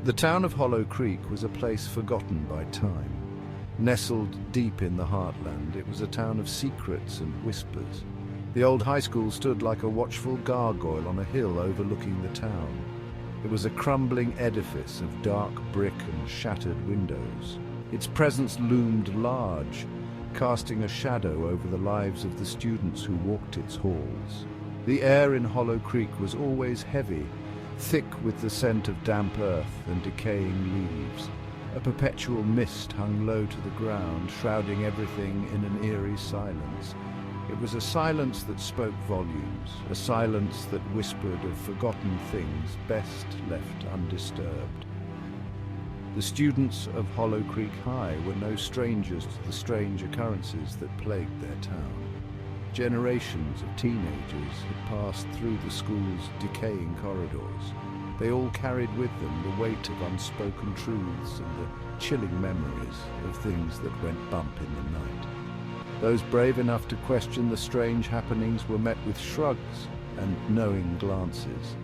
The town of Hollow Creek was a place forgotten by time. Nestled deep in the heartland, it was a town of secrets and whispers. The old high school stood like a watchful gargoyle on a hill overlooking the town. It was a crumbling edifice of dark brick and shattered windows. Its presence loomed large, casting a shadow over the lives of the students who walked its halls. The air in Hollow Creek was always heavy, thick with the scent of damp earth and decaying leaves. A perpetual mist hung low to the ground, shrouding everything in an eerie silence. It was a silence that spoke volumes, a silence that whispered of forgotten things best left undisturbed. The students of Hollow Creek High were no strangers to the strange occurrences that plagued their town. Generations of teenagers had passed through the school's decaying corridors. They all carried with them the weight of unspoken truths and the chilling memories of things that went bump in the night. Those brave enough to question the strange happenings were met with shrugs and knowing glances.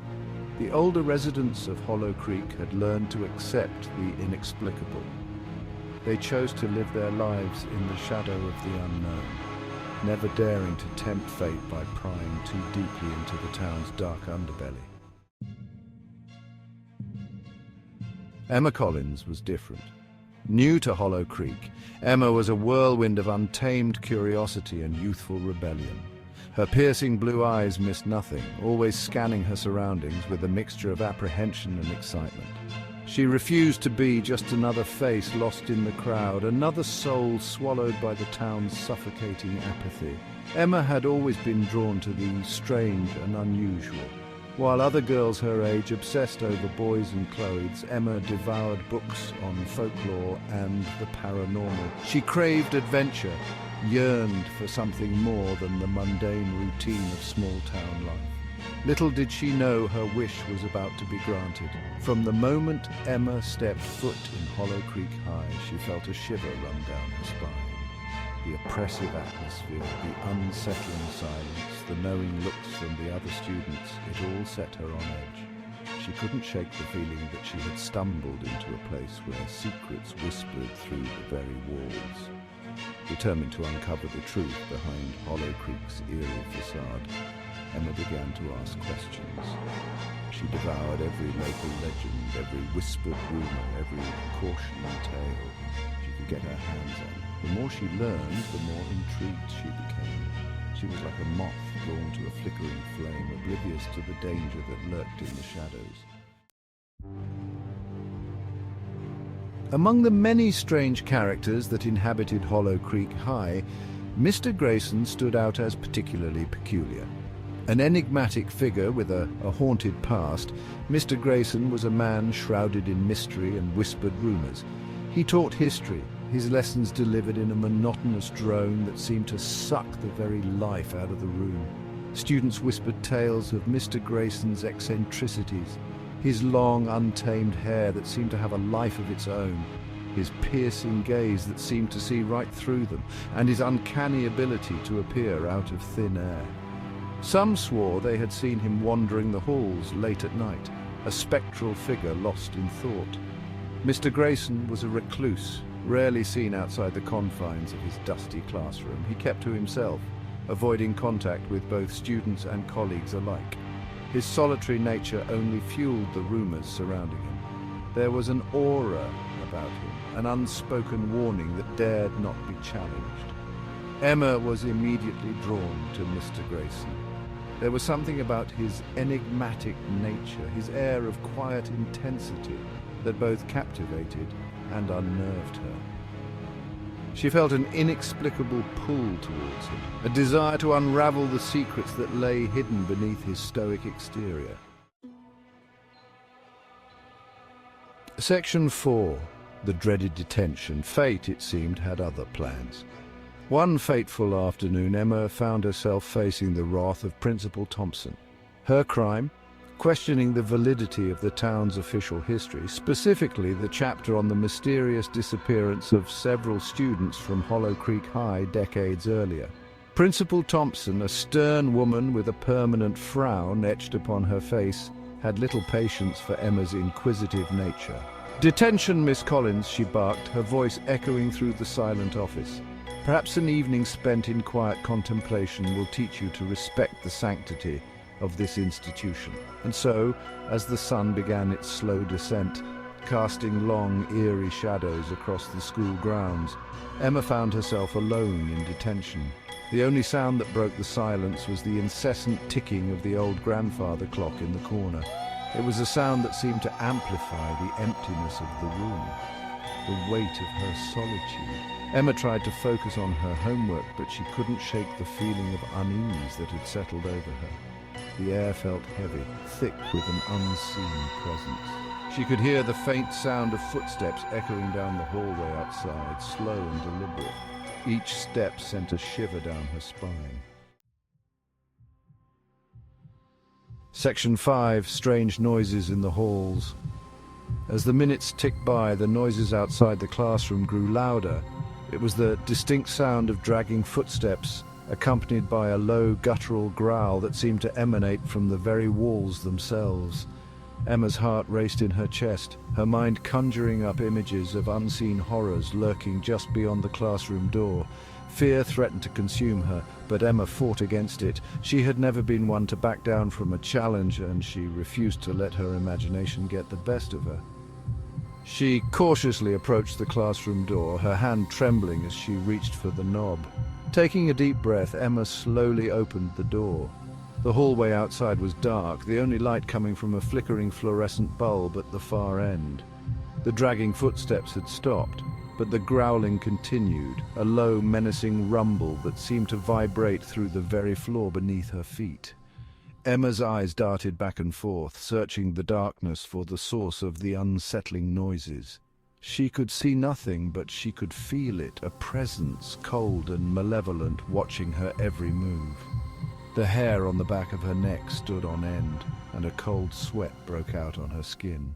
The older residents of Hollow Creek had learned to accept the inexplicable. They chose to live their lives in the shadow of the unknown, never daring to tempt fate by prying too deeply into the town's dark underbelly. Emma Collins was different. New to Hollow Creek, Emma was a whirlwind of untamed curiosity and youthful rebellion. Her piercing blue eyes missed nothing, always scanning her surroundings with a mixture of apprehension and excitement. She refused to be just another face lost in the crowd, another soul swallowed by the town's suffocating apathy. Emma had always been drawn to the strange and unusual. While other girls her age obsessed over boys and clothes, Emma devoured books on folklore and the paranormal. She craved adventure, yearned for something more than the mundane routine of small-town life. Little did she know her wish was about to be granted. From the moment Emma stepped foot in Hollow Creek High, she felt a shiver run down her spine. The oppressive atmosphere, the unsettling silence, the knowing looks from the other students, it all set her on edge. She couldn't shake the feeling that she had stumbled into a place where secrets whispered through the very walls. Determined to uncover the truth behind Hollow Creek's eerie facade, Emma began to ask questions. She devoured every local legend, every whispered rumor, every cautionary tale she could get her hands on. The more she learned, the more intrigued she became. She was like a moth drawn to a flickering flame, oblivious to the danger that lurked in the shadows. Among the many strange characters that inhabited Hollow Creek High, Mr. Grayson stood out as particularly peculiar. An enigmatic figure with a haunted past, Mr. Grayson was a man shrouded in mystery and whispered rumors. He taught history, his lessons delivered in a monotonous drone that seemed to suck the very life out of the room. Students whispered tales of Mr. Grayson's eccentricities, his long, untamed hair that seemed to have a life of its own, his piercing gaze that seemed to see right through them, and his uncanny ability to appear out of thin air. Some swore they had seen him wandering the halls late at night, a spectral figure lost in thought. Mr. Grayson was a recluse, rarely seen outside the confines of his dusty classroom. He kept to himself, avoiding contact with both students and colleagues alike. His solitary nature only fueled the rumors surrounding him. There was an aura about him, an unspoken warning that dared not be challenged. Emma was immediately drawn to Mr. Grayson. There was something about his enigmatic nature, his air of quiet intensity, that both captivated and unnerved her. She felt an inexplicable pull towards him, a desire to unravel the secrets that lay hidden beneath his stoic exterior. Section 4. The dreaded detention. Fate, it seemed, had other plans. One fateful afternoon, Emma found herself facing the wrath of Principal Thompson. Her crime? Questioning the validity of the town's official history, specifically the chapter on the mysterious disappearance of several students from Hollow Creek High decades earlier. Principal Thompson, a stern woman with a permanent frown etched upon her face, had little patience for Emma's inquisitive nature. "Detention, Miss Collins," she barked, her voice echoing through the silent office. "Perhaps an evening spent in quiet contemplation will teach you to respect the sanctity of this institution." And so, as the sun began its slow descent, casting long, eerie shadows across the school grounds, Emma found herself alone in detention. The only sound that broke the silence was the incessant ticking of the old grandfather clock in the corner. It was a sound that seemed to amplify the emptiness of the room, the weight of her solitude. Emma tried to focus on her homework, but she couldn't shake the feeling of unease that had settled over her. The air felt heavy, thick with an unseen presence. She could hear the faint sound of footsteps echoing down the hallway outside, slow and deliberate. Each step sent a shiver down her spine. Section 5. Strange noises in the halls. As the minutes ticked by, the noises outside the classroom grew louder. It was the distinct sound of dragging footsteps, accompanied by a low guttural growl that seemed to emanate from the very walls themselves. Emma's heart raced in her chest, her mind conjuring up images of unseen horrors lurking just beyond the classroom door. Fear threatened to consume her, but Emma fought against it. She had never been one to back down from a challenge, and she refused to let her imagination get the best of her. She cautiously approached the classroom door, her hand trembling as she reached for the knob. Taking a deep breath, Emma slowly opened the door. The hallway outside was dark, the only light coming from a flickering fluorescent bulb at the far end. The dragging footsteps had stopped, but the growling continued, a low, menacing rumble that seemed to vibrate through the very floor beneath her feet. Emma's eyes darted back and forth, searching the darkness for the source of the unsettling noises. She could see nothing, but she could feel it, a presence, cold and malevolent, watching her every move. The hair on the back of her neck stood on end, and a cold sweat broke out on her skin.